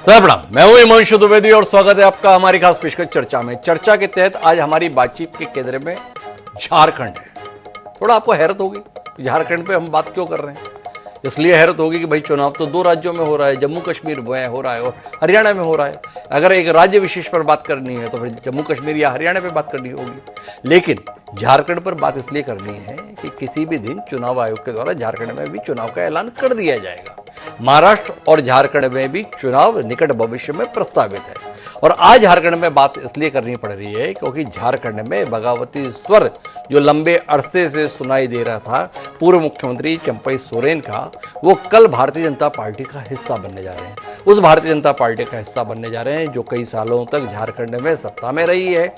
Sir प्रणाम, मैं हूं हिमांशु द्विवेदी और स्वागत है आपका हमारी खास पेशकश चर्चा में। चर्चा के तहत आज हमारी बातचीत के केंद्र में झारखंड है। थोड़ा आपको हैरत होगी झारखंड पे हम बात क्यों कर रहे हैं। इसलिए हैरत होगी कि भाई चुनाव तो 2 राज्यों में हो रहा है, जम्मू कश्मीर में हो रहा है और हरियाणा में हो रहा है। अगर एक राज्य विशेष पर बात करनी है तो फिर जम्मू कश्मीर या हरियाणा पे बात करनी होगी, लेकिन झारखंड पर बात इसलिए करनी है कि किसी भी दिन चुनाव आयोग के द्वारा झारखंड में भी चुनाव का ऐलान कर दिया जाएगा। महाराष्ट्र और झारखंड में भी चुनाव निकट भविष्य में प्रस्तावित है और आज झारखंड में बात इसलिए करनी पड़ रही है क्योंकि झारखंड में बगावती स्वर जो लंबे अरसे से सुनाई दे रहा था पूर्व मुख्यमंत्री चंपई सोरेन का, वो कल भारतीय जनता पार्टी का हिस्सा बनने जा रहे हैं। उस भारतीय जनता पार्टी का हिस्सा बनने जा रहे हैं जो कई सालों तक झारखंड में सत्ता में रही है।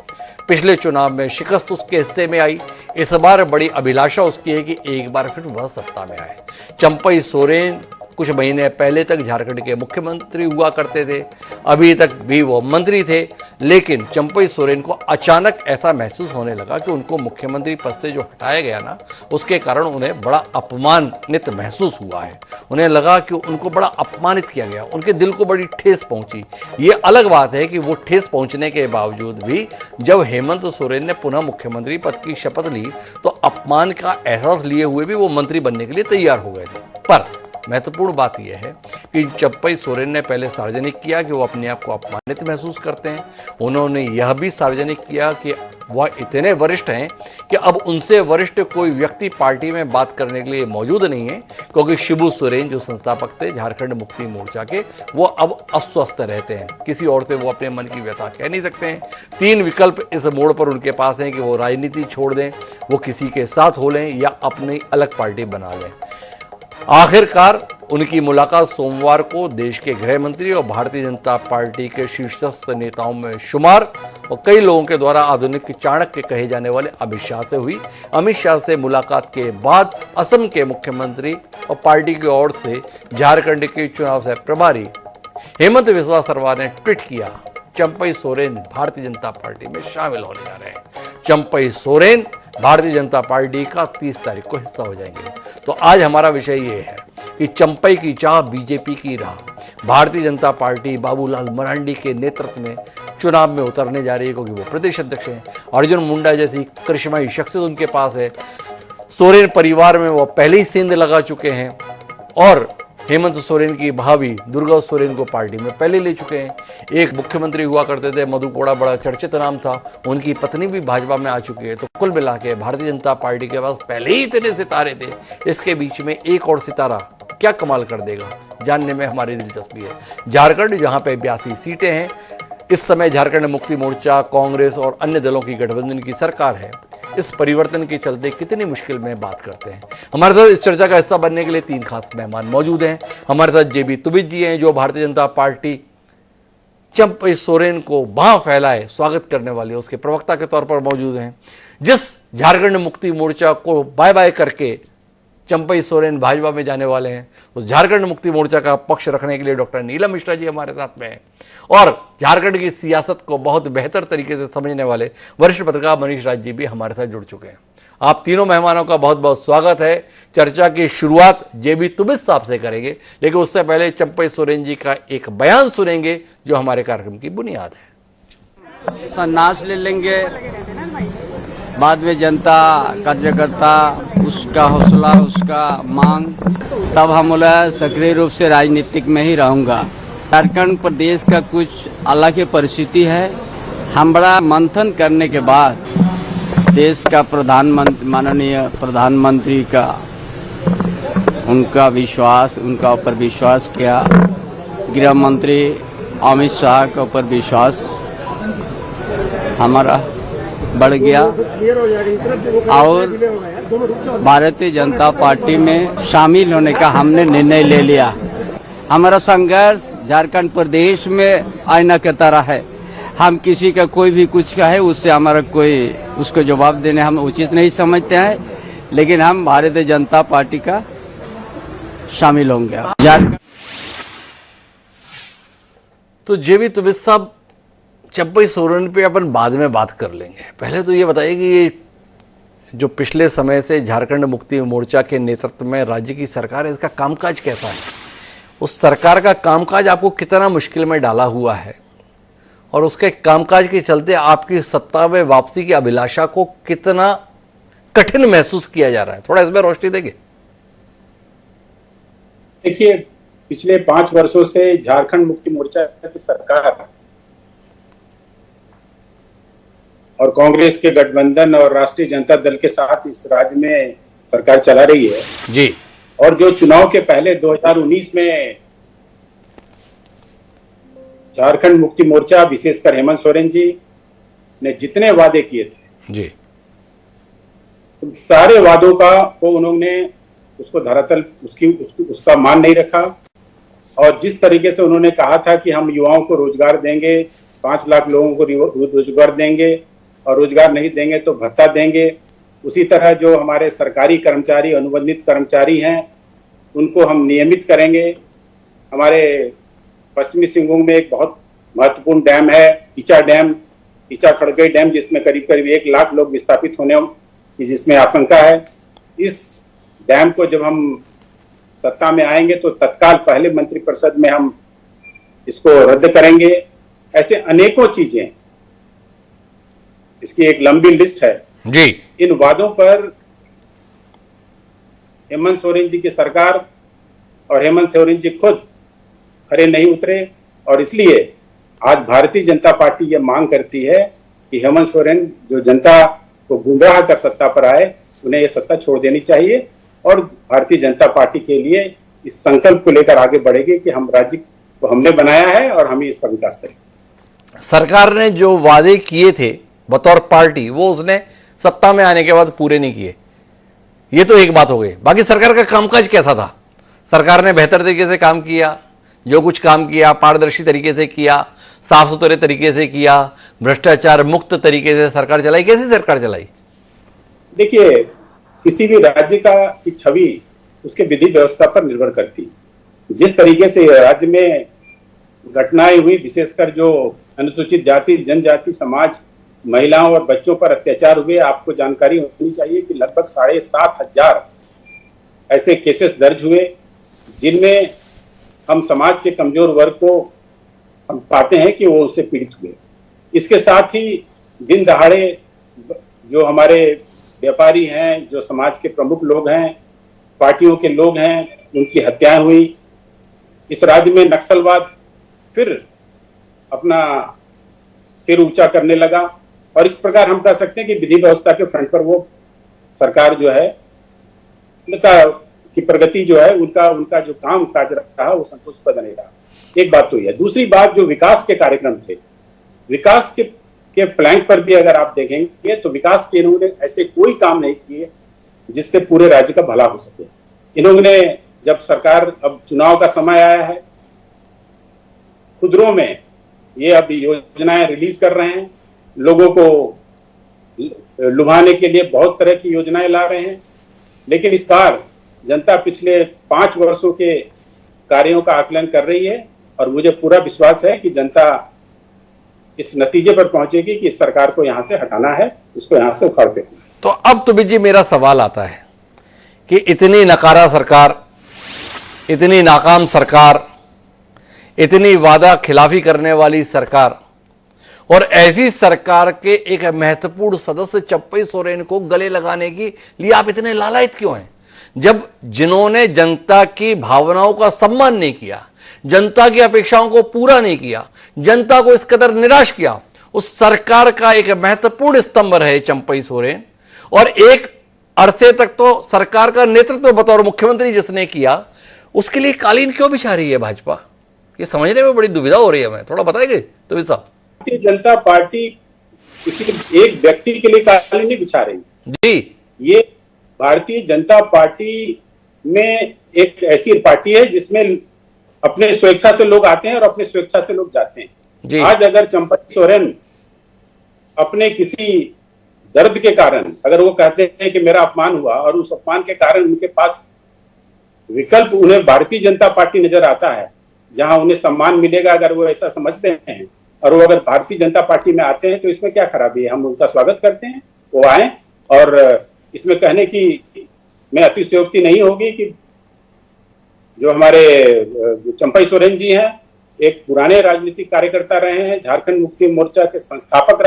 पिछले चुनाव में शिकस्त उसके हिस्से में आई, इस बार बड़ी अभिलाषा उसकी है कि एक बार फिर वह सत्ता में आए। चंपई सोरेन कुछ महीने पहले तक झारखंड के मुख्यमंत्री हुआ करते थे, अभी तक भी वो मंत्री थे, लेकिन चंपई सोरेन को अचानक ऐसा महसूस होने लगा कि उनको मुख्यमंत्री पद से जो हटाया गया ना, उसके कारण उन्हें बड़ा अपमानित महसूस हुआ है। उन्हें लगा कि उनको बड़ा अपमानित किया गया, उनके दिल को बड़ी ठेस पहुंची। ये अलग बात है कि वो ठेस पहुंचने के बावजूद भी जब हेमंत सोरेन ने पुनः मुख्यमंत्री पद की शपथ ली तो अपमान का एहसास लिए हुए भी वो मंत्री बनने के लिए तैयार हो गए थे। पर महत्वपूर्ण बात यह है कि चंपई सोरेन ने पहले सार्वजनिक किया कि वो अपने आप को अपमानित महसूस करते हैं। उन्होंने यह भी सार्वजनिक किया कि वह इतने वरिष्ठ हैं कि अब उनसे वरिष्ठ कोई व्यक्ति पार्टी में बात करने के लिए मौजूद नहीं है, क्योंकि शिबू सोरेन जो संस्थापक थे झारखंड मुक्ति मोर्चा के, वो अब अस्वस्थ रहते हैं। किसी और से वो अपने मन की व्यथा कह नहीं सकते हैं। 3 विकल्प इस मोड़ पर उनके पास हैं कि वो राजनीति छोड़ दें, वो किसी के साथ हो लें या अपनी अलग पार्टी बना लें। आखिरकार उनकी मुलाकात सोमवार को देश के गृह मंत्री और भारतीय जनता पार्टी के शीर्षस्थ नेताओं में शुमार और कई लोगों के द्वारा आधुनिक चाणक्य कहे जाने वाले अमित शाह से हुई। अमित शाह से मुलाकात के बाद असम के मुख्यमंत्री और पार्टी की ओर से झारखंड के चुनाव से प्रभारी हेमंत बिस्वा शर्मा ने ट्वीट किया, चंपई सोरेन भारतीय जनता पार्टी में शामिल होने जा रहे हैं। चंपई सोरेन भारतीय जनता पार्टी का 30 तारीख को हिस्सा हो जाएंगे। तो आज हमारा विषय ये है कि चंपई की चाह बीजेपी की राह। भारतीय जनता पार्टी बाबूलाल मरांडी के नेतृत्व में चुनाव में उतरने जा रही है क्योंकि वो प्रदेश अध्यक्ष हैं। अर्जुन मुंडा जैसी करिश्माई शख्सियत उनके पास है। सोरेन परिवार में वो पहले ही सेंध लगा चुके हैं और हेमंत सोरेन की भाभी दुर्गा सोरेन को पार्टी में पहले ले चुके हैं। एक मुख्यमंत्री हुआ करते थे मधु कोड़ा, बड़ा चर्चित नाम था, उनकी पत्नी भी भाजपा में आ चुकी है। तो कुल मिला के भारतीय जनता पार्टी के पास पहले ही इतने सितारे थे, इसके बीच में एक और सितारा क्या कमाल कर देगा, जानने में हमारी दिलचस्पी है। झारखंड जहाँ पे 82 सीटें हैं, इस समय झारखंड मुक्ति मोर्चा, कांग्रेस और अन्य दलों की गठबंधन की सरकार है। इस परिवर्तन के चलते कितनी मुश्किल में बात करते हैं। हमारे साथ इस चर्चा का हिस्सा बनने के लिए 3 खास मेहमान मौजूद हैं। हमारे साथ जेबी तुबिद जी हैं जो भारतीय जनता पार्टी चंपई सोरेन को बाह फैलाए स्वागत करने वाले उसके प्रवक्ता के तौर पर मौजूद हैं। जिस झारखंड मुक्ति मोर्चा को बाय बाय करके चंपई सोरेन भाजपा में जाने वाले हैं, उस झारखंड मुक्ति मोर्चा का पक्ष रखने के लिए डॉक्टर नीलम मिश्रा जी हमारे साथ में हैं और झारखंड की सियासत को बहुत बेहतर तरीके से समझने वाले वरिष्ठ पत्रकार मनीष राज जी भी हमारे साथ जुड़ चुके हैं। आप तीनों मेहमानों का बहुत बहुत स्वागत है। चर्चा की शुरुआत जेबी तुबिद साहब से करेंगे, लेकिन उससे पहले चंपई सोरेन जी का एक बयान सुनेंगे जो हमारे कार्यक्रम की बुनियाद है। संन्यास ले लेंगे, बाद में जनता कार्यकर्ता उसका हौसला, उसका मांग, तब हम बोला सक्रिय रूप से राजनीतिक में ही रहूंगा। झारखंड प्रदेश का कुछ अलग ही परिस्थिति है। हम बड़ा मंथन करने के बाद देश का प्रधानमंत्री, माननीय प्रधानमंत्री का उनका ऊपर विश्वास किया, गृह मंत्री अमित शाह के ऊपर विश्वास हमारा बढ़ गया और भारतीय जनता पार्टी में शामिल होने का हमने निर्णय ले लिया। हमारा संघर्ष झारखंड प्रदेश में आईना की तरह है। हम किसी का कोई भी कुछ कहे उससे हमारा कोई उसको जवाब देने हम उचित नहीं समझते हैं, लेकिन हम भारतीय जनता पार्टी का शामिल होंगे। झारखंड तो जेबी तुबिद साहब, चंपई सोरेन पे अपन बाद में बात कर लेंगे। पहले तो ये बताइए कि ये जो पिछले समय से झारखंड मुक्ति मोर्चा के नेतृत्व में राज्य की सरकार है, इसका कामकाज कैसा है उस सरकार का कामकाज आपको कितना मुश्किल में डाला हुआ है और उसके कामकाज के चलते आपकी सत्ता में वापसी की अभिलाषा को कितना कठिन महसूस किया जा रहा है, थोड़ा इसमें रोशनी देंगे। देखिए, पिछले 5 वर्षों से झारखंड मुक्ति मोर्चा की सरकार और कांग्रेस के गठबंधन और राष्ट्रीय जनता दल के साथ इस राज्य में सरकार चला रही है जी। और जो चुनाव के पहले 2019 में झारखंड मुक्ति मोर्चा विशेषकर हेमंत सोरेन जी ने जितने वादे किए थे जी, सारे वादों को उन्होंने उसको धरातल उसका मान नहीं रखा। और जिस तरीके से उन्होंने कहा था कि हम युवाओं को रोजगार देंगे, 5 लाख लोगों को रोजगार देंगे और रोजगार नहीं देंगे तो भत्ता देंगे, उसी तरह जो हमारे सरकारी कर्मचारी, अनुबंधित कर्मचारी हैं, उनको हम नियमित करेंगे। हमारे पश्चिमी सिंहभूम में एक बहुत महत्वपूर्ण डैम है ईचा डैम, ईचा खड़गई डैम, जिसमें करीब करीब 1 लाख लोग विस्थापित होने की जिसमें आशंका है। इस डैम को जब हम सत्ता में आएंगे तो तत्काल पहले मंत्रिपरिषद में हम इसको रद्द करेंगे। ऐसे अनेकों चीजें, इसकी एक लंबी लिस्ट है जी। इन वादों पर हेमंत सोरेन जी की सरकार और हेमंत सोरेन जी खुद खरे नहीं उतरे और इसलिए आज भारतीय जनता पार्टी ये मांग करती है कि हेमंत सोरेन जो जनता को गुमराह कर सत्ता पर आए, उन्हें ये सत्ता छोड़ देनी चाहिए और भारतीय जनता पार्टी के लिए इस संकल्प को लेकर आगे बढ़ेगी कि हम राज्य को हमने बनाया है और हम ही इसका विकास करेंगे। सरकार ने जो वादे किए थे बतौर पार्टी, वो उसने सत्ता में आने के बाद पूरे नहीं किए। ये तो एक बात हो गई। बाकी सरकार का कामकाज कैसा था? सरकार ने बेहतर तरीके से काम किया, जो कुछ काम किया पारदर्शी तरीके से किया, साफ सुथरे तरीके से किया, भ्रष्टाचार मुक्त तरीके से सरकार चलाई। कैसी सरकार चलाई? देखिए, किसी भी राज्य की छवि उसके विधि व्यवस्था पर निर्भर करती है। जिस तरीके से राज्य में घटनाएं हुई, विशेषकर जो अनुसूचित जाति जनजाति समाज, महिलाओं और बच्चों पर अत्याचार हुए, आपको जानकारी होनी चाहिए कि लगभग 7,500 ऐसे केसेस दर्ज हुए जिनमें हम समाज के कमजोर वर्ग को हम पाते हैं कि वो उससे पीड़ित हुए। इसके साथ ही दिन दहाड़े जो हमारे व्यापारी हैं, जो समाज के प्रमुख लोग हैं, पार्टियों के लोग हैं, उनकी हत्याएं हुई। इस राज्य में नक्सलवाद फिर अपना सिर ऊंचा करने लगा और इस प्रकार हम कह सकते हैं कि विधि व्यवस्था के फ्रंट पर वो सरकार जो है की प्रगति जो है, उनका जो काम काज रहा वो संतोषप्रद नहीं रहा। एक बात तो यह। दूसरी बात, जो विकास के कार्यक्रम थे, विकास के प्लान पर भी अगर आप देखेंगे तो विकास के इन्होंने ऐसे कोई काम नहीं किए जिससे पूरे राज्य का भला हो सके। इन्होंने जब सरकार, अब चुनाव का समय आया है, खुदरों में ये अब योजनाएं रिलीज कर रहे हैं, लोगों को लुभाने के लिए बहुत तरह की योजनाएं ला रहे हैं। लेकिन इस बार जनता पिछले 5 वर्षों के कार्यों का आकलन कर रही है और मुझे पूरा विश्वास है कि जनता इस नतीजे पर पहुंचेगी कि इस सरकार को यहां से हटाना है, इसको यहां से उखाड़ फेंकना। तो अब तो जी मेरा सवाल आता है कि इतनी नकारा सरकार, इतनी नाकाम सरकार, इतनी वादा खिलाफी करने वाली सरकार और ऐसी सरकार के एक महत्वपूर्ण सदस्य चंपई सोरेन को गले लगाने के लिए आप इतने लालायित क्यों हैं? जब जिन्होंने जनता की भावनाओं का सम्मान नहीं किया, जनता की अपेक्षाओं को पूरा नहीं किया, जनता को इस कदर निराश किया, उस सरकार का एक महत्वपूर्ण स्तंभ रहे चंपई सोरेन और एक अरसे तक तो सरकार का नेतृत्व बतौर मुख्यमंत्री जिसने किया, उसके लिए कालीन क्यों बिछा रही है भाजपा? ये समझने में बड़ी दुविधा हो रही है। मैं थोड़ा बताएंगे तो साहब। भारतीय जनता पार्टी किसी एक व्यक्ति के लिए कालीन नहीं बिछा रही जी। ये भारतीय जनता पार्टी में एक ऐसी पार्टी है जिसमें अपने स्वेच्छा से लोग आते हैं और अपने स्वेच्छा से लोग जाते हैं। आज अगर चंपई सोरेन अपने किसी दर्द के कारण अगर वो कहते हैं कि मेरा अपमान हुआ और उस अपमान के कारण उनके पास विकल्प उन्हें भारतीय जनता पार्टी नजर आता है जहां उन्हें सम्मान मिलेगा, अगर वो ऐसा समझते हैं और वो अगर भारतीय जनता पार्टी में आते हैं तो इसमें क्या खराबी है? हम उनका स्वागत करते हैं, वो आए। और इसमें कहने की में अतिशयोक्ति नहीं होगी कि जो हमारे चंपई सोरेन जी हैं, एक पुराने राजनीतिक कार्यकर्ता रहे हैं, झारखंड मुक्ति मोर्चा के संस्थापक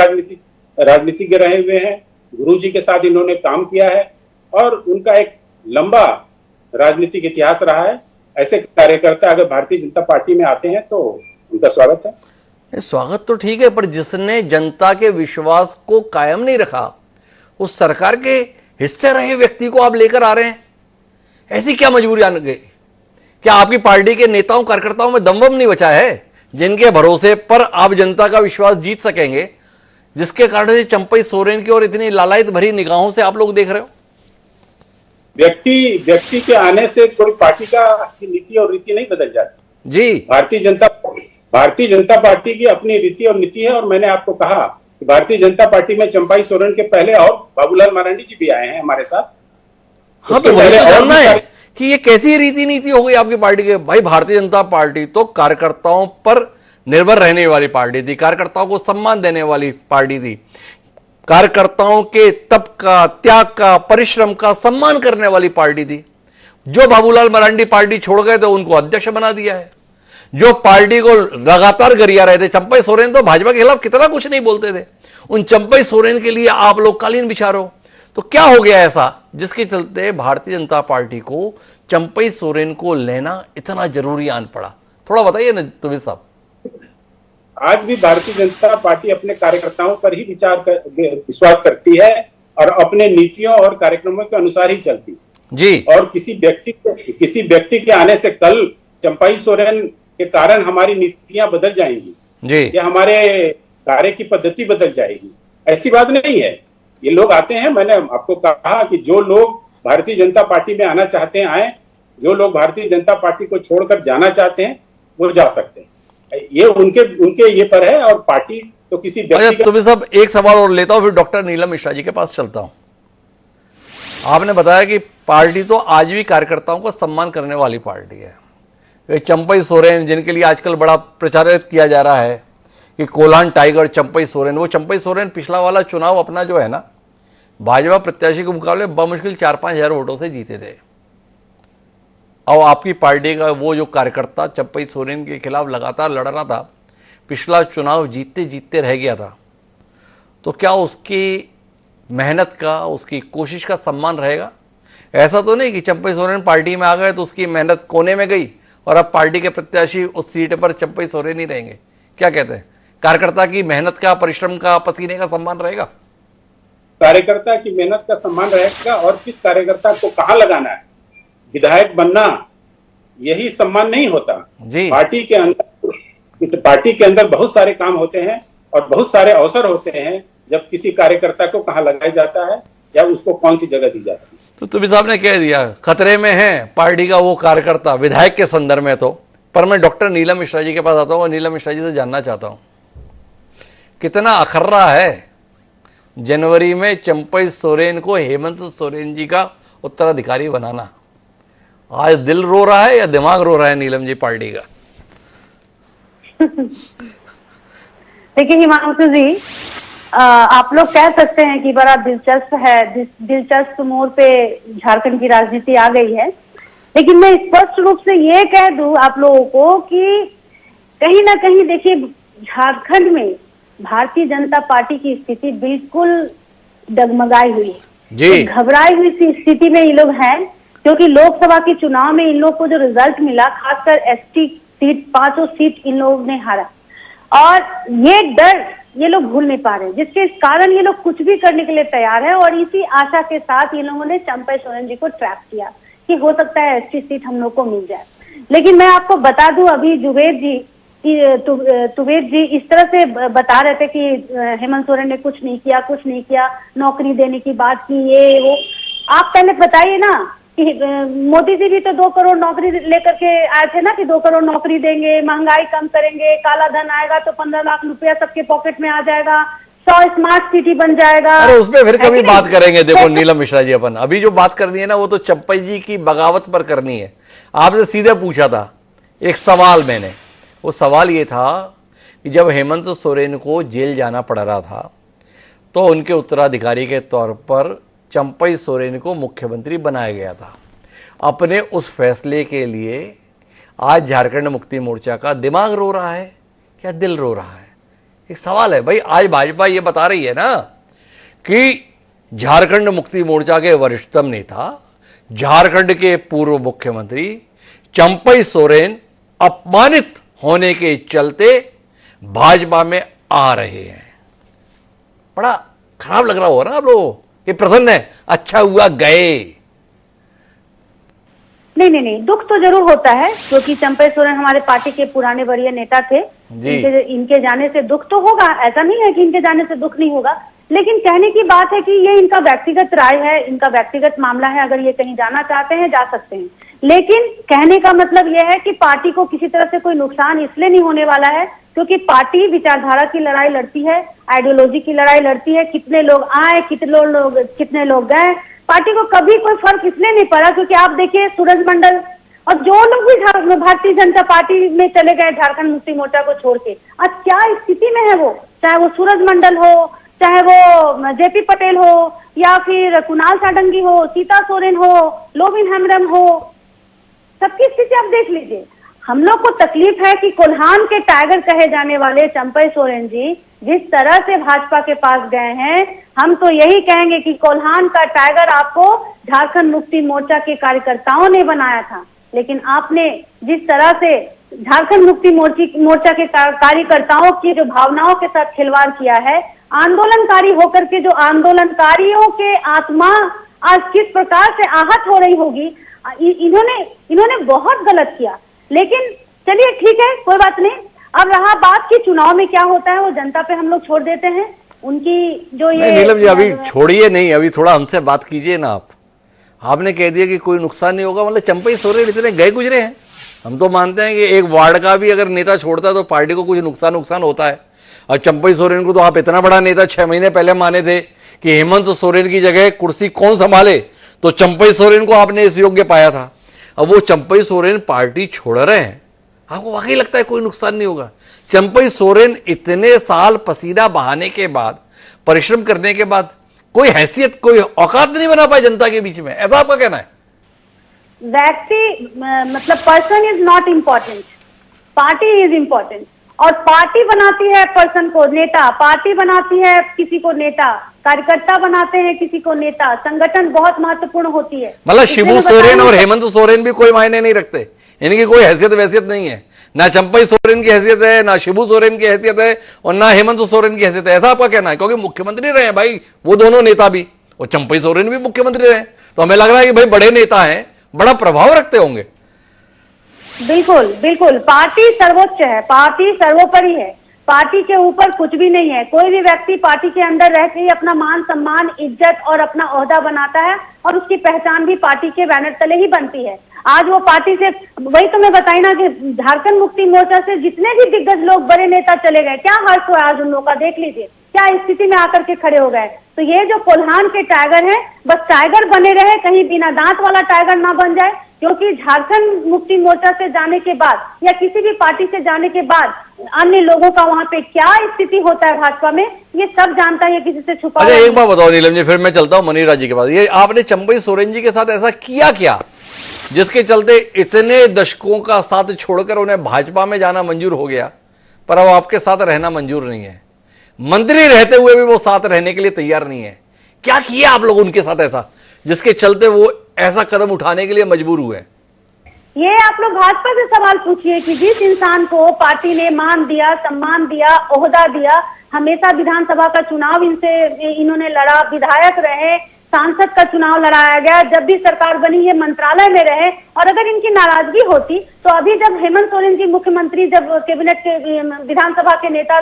राजनीतिज्ञ रहे हुए हैं। गुरु जी के साथ इन्होंने काम किया है और उनका एक लंबा राजनीतिक इतिहास रहा है। ऐसे कार्यकर्ता अगर भारतीय जनता पार्टी में आते हैं तो उनका स्वागत है। स्वागत तो ठीक है, पर जिसने जनता के विश्वास को कायम नहीं रखा, उस सरकार के हिस्से रहे व्यक्ति को आप लेकर आ रहे हैं। ऐसी क्या मजबूरी आ गई? क्या आपकी पार्टी के नेताओं कार्यकर्ताओं में दमवम नहीं बचा है जिनके भरोसे पर आप जनता का विश्वास जीत सकेंगे, जिसके कारण से चंपई सोरेन की और इतनी लालायत भरी निगाहों से आप लोग देख रहे हो? व्यक्ति के आने से कोई पार्टी की नीति और रीति नहीं बदल जाती जी। भारतीय जनता पार्टी की अपनी रीति और नीति है। और मैंने आपको कहा कि भारतीय जनता पार्टी में चंपई सोरेन के पहले और बाबूलाल मरांडी जी भी आए हैं हमारे साथ। हाँ, तो वही तो जानना है कि ये कैसी रीति नीति हो गई आपकी पार्टी के। भाई, भारतीय जनता पार्टी तो कार्यकर्ताओं पर निर्भर रहने वाली पार्टी थी, कार्यकर्ताओं को सम्मान देने वाली पार्टी थी, कार्यकर्ताओं के तप का, त्याग का, परिश्रम का सम्मान करने वाली पार्टी थी। जो बाबूलाल मरांडी पार्टी छोड़ गए तो उनको अध्यक्ष बना दिया है। जो पार्टी को लगातार गरिया रहे थे, चंपई सोरेन तो भाजपा के खिलाफ कितना कुछ नहीं बोलते थे, उन चंपई सोरेन के लिए आप लोग कालीन बिछा रहे हो। तो क्या हो गया ऐसा जिसके चलते भारतीय जनता पार्टी को चंपई सोरेन को लेना इतना जरूरी आन पड़ा? थोड़ा बताइए ना तुबिद साहब। आज भी भारतीय जनता पार्टी अपने कार्यकर्ताओं पर ही विश्वास करती है और अपने नीतियों और कार्यक्रमों के अनुसार ही चलती है जी। और किसी व्यक्ति के आने से कल चंपई सोरेन के कारण हमारी नीतियां बदल जाएंगी जी, या हमारे कार्य की पद्धति बदल जाएगी, ऐसी बात नहीं है। ये लोग आते हैं, मैंने आपको कहा कि जो लोग भारतीय जनता पार्टी में आना चाहते हैं आए, जो लोग भारतीय जनता पार्टी को छोड़कर जाना चाहते हैं वो जा सकते हैं। ये उनके ये पर है। और पार्टी तो किसी व्यक्ति तुम्हें सब एक सवाल और लेता हूं, फिर डॉक्टर नीलम मिश्रा जी के पास चलता हूं। आपने बताया कि पार्टी तो आज भी कार्यकर्ताओं का सम्मान करने वाली पार्टी है। चंपई सोरेन जिनके लिए आजकल बड़ा प्रचारित किया जा रहा है कि कोल्हान टाइगर चंपई सोरेन, वो चंपई सोरेन पिछला वाला चुनाव अपना जो है ना, भाजपा प्रत्याशी के मुकाबले बमुश्किल 4-5 हजार वोटों से जीते थे। और आपकी पार्टी का वो जो कार्यकर्ता चंपई सोरेन के खिलाफ लगातार लड़ रहा था, पिछला चुनाव जीतते जीतते रह गया था। तो क्या उसकी मेहनत का, उसकी कोशिश का सम्मान रहेगा? ऐसा तो नहीं कि चंपई सोरेन पार्टी में आ गए तो उसकी मेहनत कोने में गई और अब पार्टी के प्रत्याशी उस सीट पर चंपई सोरेन ही रहेंगे। क्या कहते हैं, कार्यकर्ता की मेहनत का, परिश्रम का, पसीने का सम्मान रहेगा? कार्यकर्ता की मेहनत का सम्मान रहेगा और किस कार्यकर्ता को कहां लगाना है, विधायक बनना यही सम्मान नहीं होता जी। पार्टी के अंदर बहुत सारे काम होते हैं और बहुत सारे अवसर होते हैं जब किसी कार्यकर्ता को कहां लगाया जाता है या उसको कौन सी जगह दी जाती है। तो तुबिद साहब ने कह दिया खतरे में है पार्टी का वो कार्यकर्ता विधायक के संदर्भ में। तो पर मैं डॉक्टर नीलम मिश्रा जी के पास आता हूं और नीलम मिश्रा जी से जानना चाहता हूं कितना अखर्रा है जनवरी में चंपई सोरेन को हेमंत सोरेन जी का उत्तराधिकारी बनाना। आज दिल रो रहा है या दिमाग रो रहा है नीलम जी पार्टी का? देखिए हिमांशु जी, आप लोग कह सकते हैं कि बड़ा दिलचस्प है, दिलचस्प मोड़ पे झारखंड की राजनीति आ गई है, लेकिन मैं स्पष्ट रूप से ये कह दूं आप लोगों को कि कहीं ना कहीं देखिए झारखंड में भारतीय जनता पार्टी की स्थिति बिल्कुल डगमगाई हुई है जी। घबराई हुई सी स्थिति में ये लोग हैं, क्योंकि लोकसभा के चुनाव में इन लोग को जो रिजल्ट मिला, खासकर एसटी सीट 5 सीट इन लोगों ने हारा और ये डर ये लोग भूल नहीं पा रहे, जिसके कारण ये लोग कुछ भी करने के लिए तैयार है। और इसी आशा के साथ ये लोगों ने चंपई सोरेन जी को ट्रैप किया कि हो सकता है एसटी सीट हम लोग को मिल जाए। लेकिन मैं आपको बता दूं, अभी जुबेद जी तुबेद जी इस तरह से बता रहे थे कि हेमंत सोरेन ने कुछ नहीं किया, नौकरी देने की बात की, ये वो। आप पहले बताइए ना कि मोदी जी भी तो 2 करोड़ नौकरी लेकर के आए थे ना कि 2 करोड़ नौकरी देंगे, महंगाई कम करेंगे, काला धन आएगा तो 15 लाख रुपया सबके पॉकेट में आ जाएगा, 100 स्मार्ट सिटी बन जाएगा। अरे उसमें फिर कभी बात करेंगे। देखो नीलम मिश्रा जी, अपन अभी जो बात करनी है ना वो तो चंपई जी की बगावत पर करनी है। आपने सीधे पूछा था एक सवाल, मैंने वो सवाल ये था कि जब हेमंत सोरेन को जेल जाना पड़ रहा था तो उनके उत्तराधिकारी के तौर पर चंपई सोरेन को मुख्यमंत्री बनाया गया था। अपने उस फैसले के लिए आज झारखंड मुक्ति मोर्चा का दिमाग रो रहा है या दिल रो रहा है? एक सवाल है भाई। आज भाजपा ये बता रही है ना कि झारखंड मुक्ति मोर्चा के वरिष्ठतम नेता, झारखंड के पूर्व मुख्यमंत्री चंपई सोरेन अपमानित होने के चलते भाजपा में आ रहे हैं। बड़ा खराब लग रहा हो ना आप लोगों को? ये प्रसन्न है, अच्छा हुआ गए। नहीं, दुख तो जरूर होता है, क्योंकि चंपई सोरेन हमारे पार्टी के पुराने वरीय नेता थे। इनके जाने से दुख तो होगा, ऐसा नहीं है कि इनके जाने से दुख नहीं होगा, लेकिन कहने की बात है कि ये इनका व्यक्तिगत राय है, इनका व्यक्तिगत मामला है। अगर ये कहीं जाना चाहते हैं जा सकते हैं, लेकिन कहने का मतलब ये है कि पार्टी को किसी तरह से कोई नुकसान इसलिए नहीं होने वाला है क्योंकि पार्टी विचारधारा की लड़ाई लड़ती है, आइडियोलॉजी की लड़ाई लड़ती है। कितने लोग आए, कितने लोग गए, पार्टी को कभी कोई फर्क इसलिए नहीं पड़ा क्योंकि आप देखिए सूरज मंडल और जो लोग भी भारतीय जनता पार्टी में चले गए झारखंड मुक्ति मोर्चा को छोड़ के, आज क्या स्थिति में है वो, चाहे वो सूरज मंडल हो, चाहे वो जेपी पटेल हो, या फिर कुणाल साडंगी हो, सीता सोरेन हो, लोबिन हेम्ब्रम हो, सबकी स्थिति आप देख लीजिए। हम लोग को तकलीफ है कि कोल्हान के टाइगर कहे जाने वाले चंपई सोरेन जी जिस तरह से भाजपा के पास गए हैं, हम तो यही कहेंगे कि कोल्हान का टाइगर आपको झारखंड मुक्ति मोर्चा के कार्यकर्ताओं ने बनाया था, लेकिन आपने जिस तरह से झारखंड मुक्ति मोर्चा के कार्यकर्ताओं की जो भावनाओं के साथ खिलवाड़ किया है, आंदोलनकारी होकर के जो आंदोलनकारियों के आत्मा आज किस प्रकार से आहत हो रही होगी, इन्होंने बहुत गलत किया। लेकिन चलिए ठीक है, कोई बात नहीं। अब रहा बात कि चुनाव में क्या होता है, वो जनता पे हम लोग छोड़ देते हैं। उनकी जो ये नीलम जी अभी छोड़िए नहीं, अभी थोड़ा हमसे बात कीजिए ना। आपने कह दिया कि कोई नुकसान नहीं होगा, मतलब चंपई सोरेन इतने गए गुजरे हैं। हम तो मानते हैं कि एक वार्ड का भी अगर नेता छोड़ता है तो पार्टी को कुछ नुकसान होता है। और चंपई सोरेन को तो आप इतना बड़ा नेता 6 महीने पहले माने थे कि हेमंत सोरेन की जगह कुर्सी कौन संभाले, तो चंपई सोरेन को आपने इस योग्य पाया था। अब वो चंपई सोरेन पार्टी छोड़ रहे हैं, आपको वाकई लगता है कोई नुकसान नहीं होगा? चंपई सोरेन इतने साल पसीना बहाने के बाद, परिश्रम करने के बाद कोई हैसियत, कोई औकात नहीं बना पाए जनता के बीच में, ऐसा आपका कहना है? व्यक्ति मतलब person is not important, party is important. और पार्टी बनाती है पर्सन को नेता, पार्टी बनाती है किसी को नेता, कार्यकर्ता बनाते हैं किसी को नेता। संगठन बहुत महत्वपूर्ण होती है। मतलब शिबू सोरेन और हेमंत सोरेन भी कोई मायने नहीं रखते, इनकी कोई हैसियत वैसियत नहीं है। ना चंपई सोरेन की हैसियत है, ना शिबू सोरेन की हैसियत है, और ना हेमंत सोरेन की हैसियत है, ऐसा आपका कहना है? क्योंकि मुख्यमंत्री रहे भाई वो दोनों नेता भी, और चंपई सोरेन भी मुख्यमंत्री रहे, तो हमें लग रहा है कि भाई बड़े नेता हैं, बड़ा प्रभाव रखते होंगे। बिल्कुल, पार्टी सर्वोच्च है, पार्टी सर्वोपरि है, पार्टी के ऊपर कुछ भी नहीं है। कोई भी व्यक्ति पार्टी के अंदर रह के ही अपना मान सम्मान, इज्जत और अपना ओहदा बनाता है, और उसकी पहचान भी पार्टी के बैनर तले ही बनती है। आज वो पार्टी से, वही तो मैं बताई ना कि झारखंड मुक्ति मोर्चा से जितने भी दिग्गज लोग, बड़े नेता चले गए, क्या हर्ष हुआ आज उन लोगों का, देख लीजिए क्या स्थिति में आकर के खड़े हो गए। तो ये जो कोल्हान के टाइगर है, बस टाइगर बने रहे, कहीं बिना दांत वाला टाइगर ना बन जाए, क्योंकि झारखंड मुक्ति मोर्चा से जाने के बाद या किसी भी पार्टी से जाने के बाद अन्य लोगों का वहां पे क्या स्थिति होता है भाजपा में, ये सब जानता है, किसी से छुपा। अच्छा एक बात बताओ नीलम जी, फिर मैं चलता हूं मनीरा जी के पास। ये आपने चंपई सोरेन जी के साथ ऐसा किया क्या जिसके चलते इतने दशकों का साथ छोड़कर उन्हें भाजपा में जाना मंजूर हो गया, पर अब आपके साथ रहना मंजूर नहीं है? मंत्री रहते हुए भी वो साथ रहने के लिए तैयार नहीं है। क्या किया आप लोग उनके साथ ऐसा जिसके चलते वो ऐसा कदम उठाने के लिए मजबूर हुए? ये आप लोग भाजपा से सवाल पूछिए कि जिस इंसान को पार्टी ने मान दिया, सम्मान दिया, ओहदा दिया, हमेशा विधानसभा का चुनाव इन्होंने लड़ा, विधायक रहे, सांसद का चुनाव लड़ाया गया, जब भी सरकार बनी है मंत्रालय में रहे। और अगर इनकी नाराजगी होती तो अभी जब हेमंत सोरेन जी मुख्यमंत्री, जब कैबिनेट के विधानसभा के नेता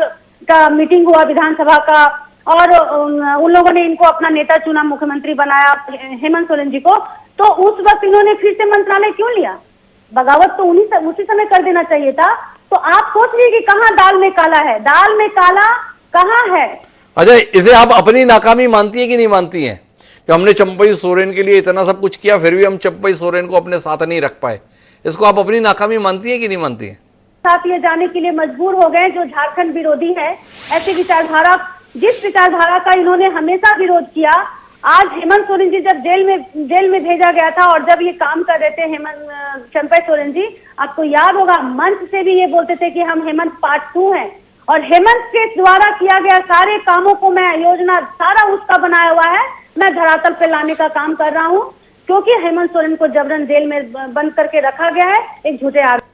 का मीटिंग हुआ विधानसभा का, और उन लोगों ने इनको अपना नेता चुना, मुख्यमंत्री बनाया हेमंत सोरेन जी को, तो उस वक्त इन्होंने फिर से मंत्रालय क्यों लिया? बगावत तो उसी समय कर देना चाहिए था। तो आप सोच लीजिए कि कहाँ दाल में काला है, दाल में काला कहाँ है? अच्छा, इसे आप अपनी नाकामी मानती है कि नहीं मानती हैं कि हमने चंपई सोरेन के लिए इतना सब कुछ किया फिर भी हम चंपई सोरेन को अपने साथ नहीं रख पाए? इसको आप अपनी नाकामी मानती है कि नहीं मानती है? साथ ले जाने के लिए मजबूर हो गए जो झारखंड विरोधी है। ऐसी विचारधारा, जिस विचारधारा का इन्होंने हमेशा विरोध किया, आज हेमंत सोरेन जी जब जेल में भेजा गया था और जब ये काम कर रहे थे हेमंत चंपई सोरेन जी, आपको याद होगा मंच से भी ये बोलते थे कि हम हेमंत पार्ट 2 हैं, और हेमंत के द्वारा किया गया सारे कामों को मैं योजना सारा उसका बनाया हुआ है मैं धरातल पे लाने का काम कर रहा हूँ, क्योंकि हेमंत सोरेन को जबरन जेल में बंद करके रखा गया है एक झूठे आरोप।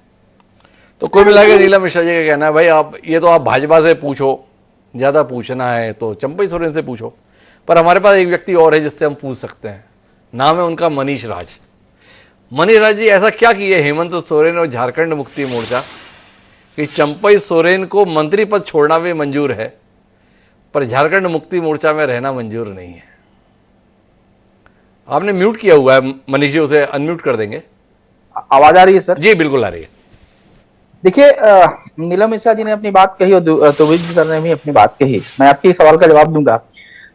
तो कुल मिला के नीलम मिश्रा जी का कहना है भाई आप ये तो आप भाजपा से पूछो, ज्यादा पूछना है तो चंपई सोरेन से पूछो, पर हमारे पास एक व्यक्ति और है जिससे हम पूछ सकते हैं, नाम है उनका मनीष राज। मनीष राज जी ऐसा क्या किए हेमंत सोरेन और झारखंड मुक्ति मोर्चा कि चंपई सोरेन को मंत्री पद छोड़ना भी मंजूर है पर झारखंड मुक्ति मोर्चा में रहना मंजूर नहीं है? आपने म्यूट किया हुआ है मनीष जी, उसे अनम्यूट कर देंगे। आवाज आ रही है सर? जी बिल्कुल आ रही है। देखिए नीलम मिश्रा जी ने अपनी बात कही और तोविज सर ने भी अपनी बात कही, मैं आपके सवाल का जवाब दूंगा।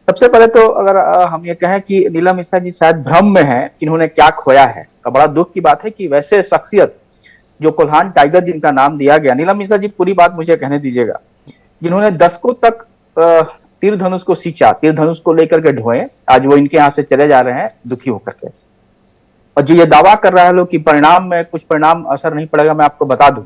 सबसे पहले तो अगर हम ये कहें कि नीलम मिश्रा जी शायद भ्रम में हैं कि इन्होंने क्या खोया है, तो बड़ा दुख की बात है कि वैसे शख्सियत जो कोल्हान टाइगर जिनका नाम दिया गया, नीलम मिश्रा जी पूरी बात मुझे कहने दीजिएगा, जिन्होंने दशकों तक तीर धनुष को सींचा, तीर धनुष को लेकर के ढोए, आज वो इनके यहाँ से चले जा रहे हैं दुखी होकर के। और जो ये दावा कर रहा है लोग कि परिणाम में कुछ परिणाम असर नहीं पड़ेगा, मैं आपको बता दूं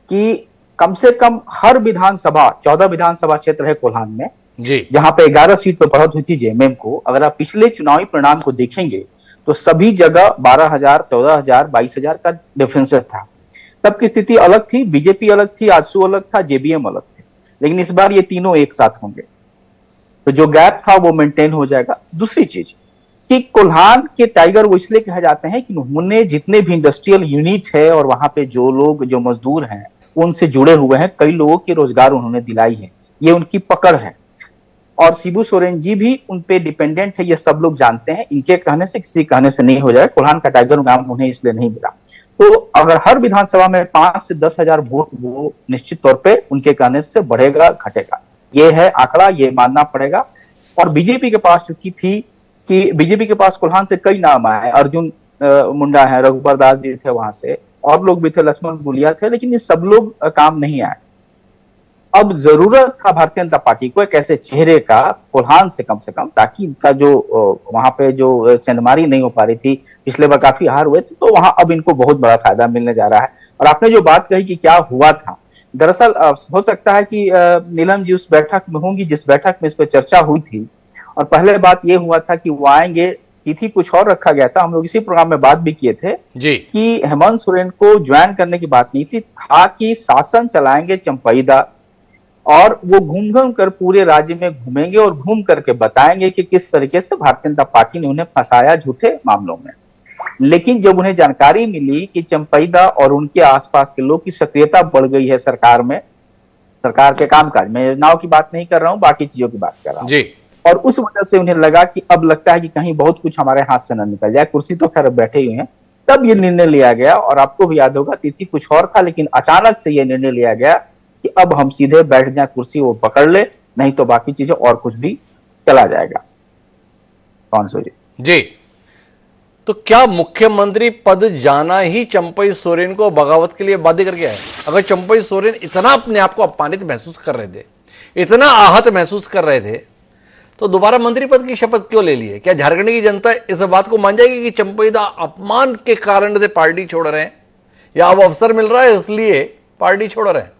कि कम से कम हर विधानसभा 14 विधानसभा क्षेत्र है कोल्हान में जी, जहां पे 11 सीट पर बढ़त हुई थी जेएमएम को, अगर आप पिछले चुनावी परिणाम को देखेंगे तो सभी जगह 12,000, 14,000, 22,000 का डिफरेंसेस था। तब की स्थिति अलग थी, बीजेपी अलग थी, आजसू अलग था, जेबीएम अलग थे, लेकिन इस बार ये तीनों एक साथ होंगे तो जो गैप था वो मेंटेन हो जाएगा। दूसरी चीज कि कोल्हान के टाइगर वो इसलिए कहे जाते हैं कि उन्होंने जितने भी इंडस्ट्रियल यूनिट है और वहां पे जो लोग जो मजदूर हैं उनसे जुड़े हुए हैं, कई लोगों के रोजगार उन्होंने दिलाई है, ये उनकी पकड़ है। और शिबू सोरेन जी भी उन पे डिपेंडेंट है, ये सब लोग जानते हैं, इनके कहने से किसी कहने से नहीं हो जाए। कोल्हान का टाइगर नाम उन्हें इसलिए नहीं मिला। तो अगर हर विधानसभा में 5 से 10,000 वोट वो निश्चित तौर पे उनके कहने से बढ़ेगा घटेगा, ये है आंकड़ा, ये मानना पड़ेगा। और बीजेपी के पास चुकी थी कि बीजेपी के पास कोल्हान से कई नाम आए, अर्जुन मुंडा है, रघुबर दास जी थे वहां से, और लोग भी थे, लक्ष्मण गुलिया थे, लेकिन ये सब लोग काम नहीं आए। अब जरूरत था भारतीय जनता पार्टी को एक ऐसे चेहरे का कोल्हान से कम, ताकि इनका जो वहां पे जो सेंधमारी नहीं हो पा रही थी, पिछले बार काफी हार हुए थे, तो वहां अब इनको बहुत बड़ा फायदा मिलने जा रहा है। और आपने जो बात कही कि क्या हुआ था, दरअसल हो सकता है कि नीलम जी उस बैठक में होंगी जिस बैठक में इस पर चर्चा हुई थी, और पहले बात ये हुआ था कि वो आएंगे, तिथि कुछ और रखा गया था, हम लोग इसी प्रोग्राम में बात भी किए थे जी कि हेमंत सोरेन को ज्वाइन करने की बात नहीं थी, था कि शासन चलाएंगे चंपईदा और वो घूम घूम कर पूरे राज्य में घूमेंगे और घूम करके बताएंगे कि किस तरीके से भारतीय जनता पार्टी ने उन्हें फंसाया झूठे मामलों में। लेकिन जब उन्हें जानकारी मिली कि चंपईदा और उनके आसपास के लोग की सक्रियता बढ़ गई है सरकार में, सरकार के कामकाज में, योजनाओं की बात नहीं कर रहा हूँ, बाकी चीजों की बात कर रहा हूँ जी, और उस वजह से उन्हें लगा कि अब लगता है कि कहीं बहुत कुछ हमारे हाथ से न निकल जाए, कुर्सी तो खैर बैठे हुए हैं, तब ये निर्णय लिया गया। और आपको भी याद होगा तिथि कुछ और था, लेकिन अचानक से ये निर्णय लिया गया कि अब हम सीधे बैठ जाए, कुर्सी वो पकड़ ले, नहीं तो बाकी चीजें और कुछ भी चला जाएगा। कौन सो जी, तो क्या मुख्यमंत्री पद जाना ही चंपई सोरेन को बगावत के लिए बाध्य कर गया है? अगर चंपई सोरेन इतना अपने आप को अपमानित महसूस कर रहे थे, इतना आहत महसूस कर रहे थे, तो दोबारा मंत्री पद की शपथ क्यों ले लिए? क्या झारखंड की जनता इस बात को मान जाएगी कि चंपईदा अपमान के कारण से पार्टी छोड़ रहे हैं, या अब अवसर मिल रहा है इसलिए पार्टी छोड़ रहे हैं?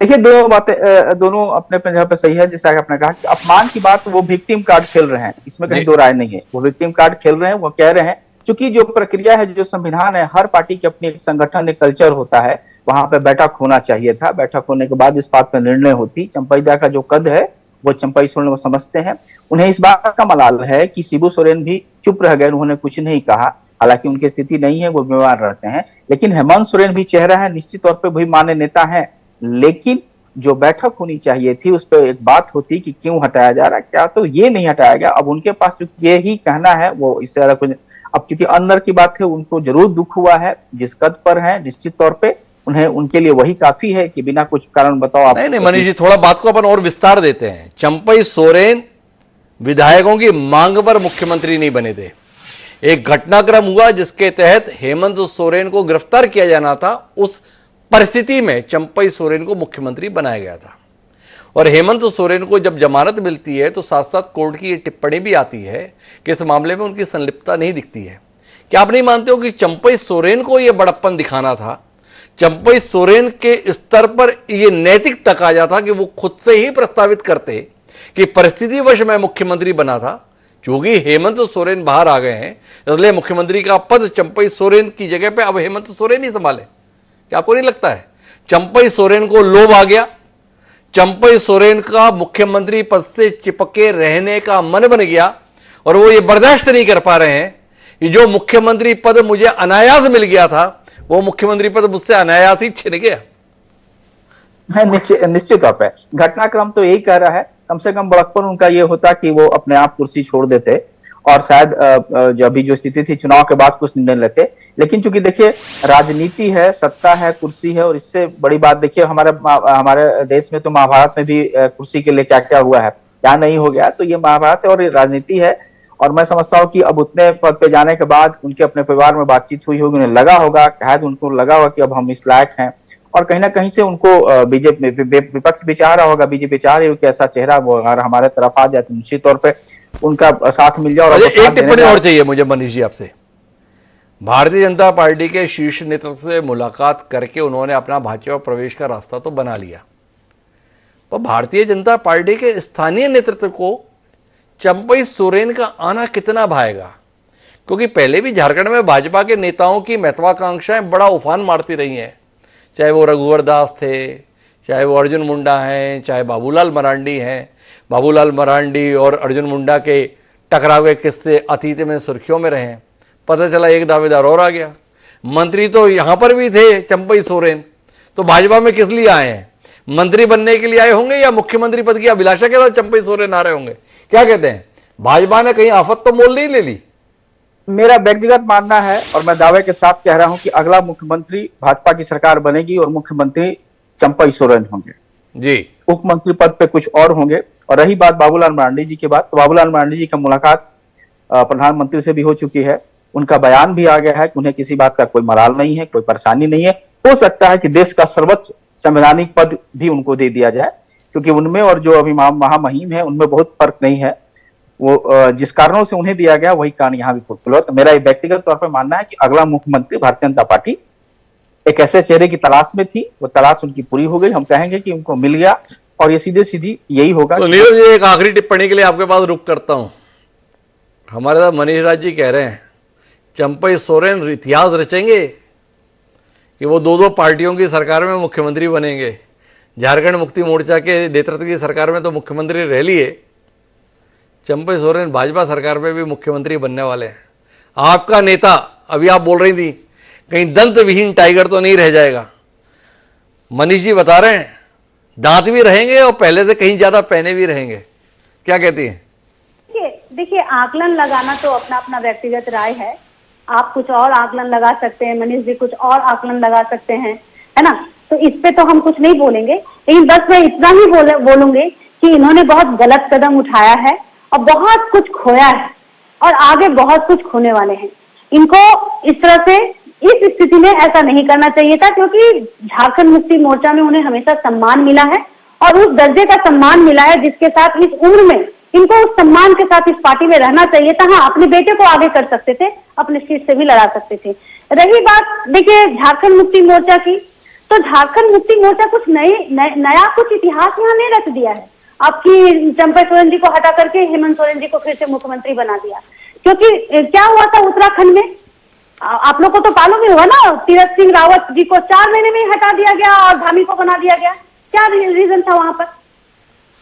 देखिए, दोनों बातें दोनों अपने अपने जगह पे सही है। जैसा कि आपने कहा कि अपमान की बात, वो विक्टिम कार्ड खेल रहे हैं, इसमें कहीं दो राय नहीं है, वो विक्टिम कार्ड खेल रहे हैं। वो कह रहे हैं क्योंकि जो प्रक्रिया है, जो संविधान है, हर पार्टी की अपनी एक संगठन, एक कल्चर होता है, वहां पे बैठक होना चाहिए था, बैठक होने के बाद इस बात पर निर्णय होती। चंपईदा का जो कद है वो चंपई सोरेन को समझते हैं, उन्हें इस बात का मलाल है कि शिबू सोरेन भी चुप रह गए, उन्होंने कुछ नहीं कहा, हालांकि उनकी स्थिति नहीं है, वो बीमार रहते हैं। लेकिन हेमंत सोरेन भी चेहरा है, निश्चित तौर पर वही मान्य नेता है, लेकिन जो बैठक होनी चाहिए थी उस पर एक बात होती कि क्यों हटाया जा रहा है, क्या तो ये नहीं हटाया गया। अब उनके पास चूंकि ये ही कहना है, वो इससे ज्यादा कुछ, अब चूंकि अंदर की बात है, उनको जरूर दुख हुआ है, जिस कद पर है निश्चित तौर पे उन्हें, उनके लिए वही काफी है कि बिना कुछ कारण बताओ आप। नहीं मनीष जी, थोड़ा बात को अपन और विस्तार देते हैं। चंपई सोरेन विधायकों की मांग पर मुख्यमंत्री नहीं बने थे। एक घटनाक्रम हुआ जिसके तहत हेमंत सोरेन को गिरफ्तार किया जाना था, उस परिस्थिति में चंपई सोरेन को मुख्यमंत्री बनाया गया था। और हेमंत सोरेन को जब जमानत मिलती है तो साथ साथ कोर्ट की ये टिप्पणी भी आती है कि इस मामले में उनकी संलिप्तता नहीं दिखती है। क्या आप नहीं मानते हो कि चंपई सोरेन को यह बड़प्पन दिखाना था? चंपई सोरेन के स्तर पर यह नैतिक तकाजा था कि वो खुद से ही प्रस्तावित करते कि परिस्थितिवश मैं मुख्यमंत्री बना था, क्योंकि हेमंत सोरेन बाहर आ गए हैं इसलिए मुख्यमंत्री का पद चंपई सोरेन की जगह पे अब हेमंत सोरेन ही संभाले। क्या आपको नहीं लगता है चंपई सोरेन को लोभ आ गया, चंपई सोरेन का मुख्यमंत्री पद से चिपके रहने का मन बन गया और वो ये बर्दाश्त नहीं कर पा रहे हैं कि जो मुख्यमंत्री पद मुझे अनायास मिल गया था वो मुख्यमंत्री पद मुझसे अनायास ही छिन गया। निश्चित तौर पे घटनाक्रम तो यही कह रहा है। कम से कम बड़प्पन उनका ये होता कि वो अपने आप कुर्सी छोड़ देते और शायद जो अभी जो स्थिति थी चुनाव के बाद कुछ निर्णय लेते। लेकिन चूंकि देखिए राजनीति है, सत्ता है, कुर्सी है, और इससे बड़ी बात देखिए हमारे देश में तो महाभारत में भी कुर्सी के लिए क्या क्या हुआ है, क्या नहीं हो गया। तो ये महाभारत है और ये राजनीति है। और मैं समझता हूँ कि अब उतने पद पे जाने के बाद उनके अपने परिवार में बातचीत हुई होगी, उन्हें लगा होगा, शायद उनको लगा होगा कि अब हम इस लायक हैं, और कहीं ना कहीं से उनको बीजेपी विपक्ष भी चाह रहा होगा, बीजेपी चाह रही हो कि ऐसा चेहरा वो अगर हमारे तरफ आ जाए तो निश्चित तौर पे उनका साथ मिल जाए। और एक टिप्पणी और चाहिए मुझे मनीष जी आपसे। भारतीय जनता पार्टी के शीर्ष नेतृत्व से मुलाकात करके उन्होंने अपना भाजपा प्रवेश का रास्ता तो बना लिया, पर भारतीय जनता पार्टी के स्थानीय नेतृत्व को चंपई सोरेन का आना कितना भाएगा? क्योंकि पहले भी झारखंड में भाजपा के नेताओं की महत्वाकांक्षाएं बड़ा उफान मारती रही हैं, चाहे वो रघुवर दास थे, चाहे वो अर्जुन मुंडा हैं, चाहे बाबूलाल मरांडी हैं। बाबूलाल मरांडी और अर्जुन मुंडा के टकराव के किस्से अतीत में सुर्खियों में रहे। पता चला एक दावेदार और आ गया। मंत्री तो यहाँ पर भी थे चंपई सोरेन, तो भाजपा में किस लिए आए हैं? मंत्री बनने के लिए आए होंगे या मुख्यमंत्री पद की अभिलाषा के साथ चंपई सोरेन आ रहे होंगे? क्या कहते हैं, भाजपा ने कहीं आफत तो मोल नहीं ले ली? मेरा व्यक्तिगत मानना है और मैं दावे के साथ कह रहा हूं कि अगला मुख्यमंत्री भाजपा की सरकार बनेगी और मुख्यमंत्री चंपई सोरेन होंगे जी। उपमंत्री पद पे कुछ और होंगे। और रही बात बाबूलाल मरांडी जी की बात, तो बाबूलाल मरांडी जी का मुलाकात प्रधानमंत्री से भी हो चुकी है। उनका बयान भी आ गया है कि उन्हें किसी बात का कोई मलाल नहीं है, कोई परेशानी नहीं है। हो सकता है कि देश का सर्वोच्च संवैधानिक पद भी उनको दे दिया जाए, क्योंकि उनमें और जो अभी महामहिम है उनमें बहुत फर्क नहीं है। वो जिस कारणों से उन्हें दिया गया वही कारण यहाँ भी फुलफिल हो। तो मेरा व्यक्तिगत तौर पर मानना है कि अगला मुख्यमंत्री भारतीय जनता पार्टी एक ऐसे चेहरे की तलाश में थी, वो तलाश उनकी पूरी हो गई। हम कहेंगे कि उनको मिल गया और ये सीधे सीधी यही होगा। तो नीरज जी, एक आखिरी टिप्पणी के लिए आपके पास रुक करता हूं। हमारे साथ मनीष राज जी कह रहे हैं चंपई सोरेन इतिहास रचेंगे कि वो दो पार्टियों की सरकार में मुख्यमंत्री बनेंगे। झारखंड मुक्ति मोर्चा के नेतृत्व की सरकार में तो मुख्यमंत्री रह लिए, चंपई सोरेन भाजपा सरकार में भी मुख्यमंत्री बनने वाले हैं। आपका नेता, अभी आप बोल रही थी कहीं दंत विहीन टाइगर तो नहीं रह जाएगा। मनीष जी बता रहे हैं दांत भी रहेंगे और पहले से कहीं ज्यादा पहने भी रहेंगे। क्या कहती हैं? देखिए आकलन लगाना तो अपना अपना व्यक्तिगत राय है। आप कुछ और आकलन लगा सकते हैं, मनीष जी कुछ और आकलन लगा सकते हैं, है ना। तो इस पे तो हम कुछ नहीं बोलेंगे, लेकिन बस मैं इतना ही बोलूंगी कि इन्होंने बहुत गलत कदम उठाया है और बहुत कुछ खोया है और आगे बहुत कुछ खोने वाले हैं। इनको इस तरह से इस स्थिति में ऐसा नहीं करना चाहिए था, क्योंकि झारखंड मुक्ति मोर्चा में उन्हें हमेशा सम्मान मिला है और उस दर्जे का सम्मान मिला है जिसके साथ इस उम्र में इनको उस सम्मान के साथ इस पार्टी में रहना चाहिए था। हाँ, अपने बेटे को आगे कर सकते थे, अपने सीट से भी लड़ा सकते थे। रही बात देखिए झारखंड मुक्ति मोर्चा की, तो झारखंड मुक्ति मोर्चा कुछ नया कुछ इतिहास यहाँ नहीं रच दिया है। आपकी चंपई सोरेन जी को हटा करके हेमंत सोरेन जी को फिर से मुख्यमंत्री बना दिया। क्योंकि क्या हुआ था उत्तराखंड में, आप लोग को तो मालूम ही होगा ना, तीरथ सिंह रावत जी को 4 महीने में हटा दिया गया और धामी को बना दिया गया। क्या रीजन था वहां पर?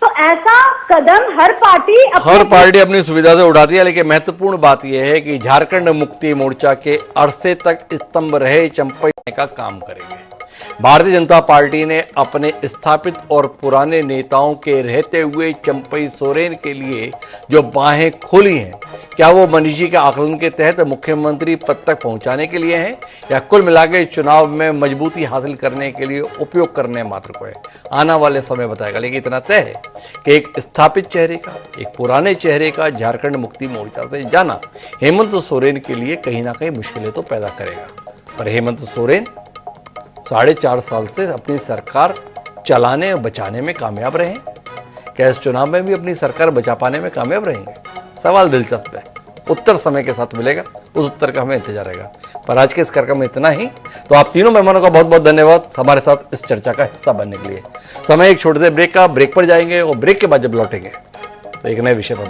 तो ऐसा कदम हर पार्टी अपनी सुविधा से उठाती है। लेकिन महत्वपूर्ण बात यह है कि झारखंड मुक्ति मोर्चा के अरसे तक स्तंभ रहे चंपई का काम करेंगे। भारतीय जनता पार्टी ने अपने स्थापित और पुराने नेताओं के रहते हुए चंपई सोरेन के लिए जो बाहें खोली हैं, क्या वो मनीष जी के आकलन के तहत मुख्यमंत्री पद तक पहुंचाने के लिए हैं या कुल मिलाकर चुनाव में मजबूती हासिल करने के लिए उपयोग करने मात्र को है? आने वाले समय बताएगा। लेकिन इतना तय है कि एक स्थापित चेहरे का, एक पुराने चेहरे का झारखंड मुक्ति मोर्चा से जाना हेमंत सोरेन के लिए कहीं ना कहीं मुश्किलें तो पैदा करेगा। पर हेमंत सोरेन 4.5 साल से अपनी सरकार चलाने और बचाने में कामयाब रहे। क्या इस चुनाव में भी अपनी सरकार बचा पाने में कामयाब रहेंगे? सवाल दिलचस्प है, उत्तर समय के साथ मिलेगा, उस उत्तर का हमें इंतजार रहेगा। पर आज के इस कार्यक्रम में इतना ही। तो आप तीनों मेहमानों का बहुत बहुत धन्यवाद हमारे साथ इस चर्चा का हिस्सा बनने के लिए। समय एक छोटे से ब्रेक का, ब्रेक पर जाएंगे और ब्रेक के बाद जब लौटेंगे तो एक नए विषय पर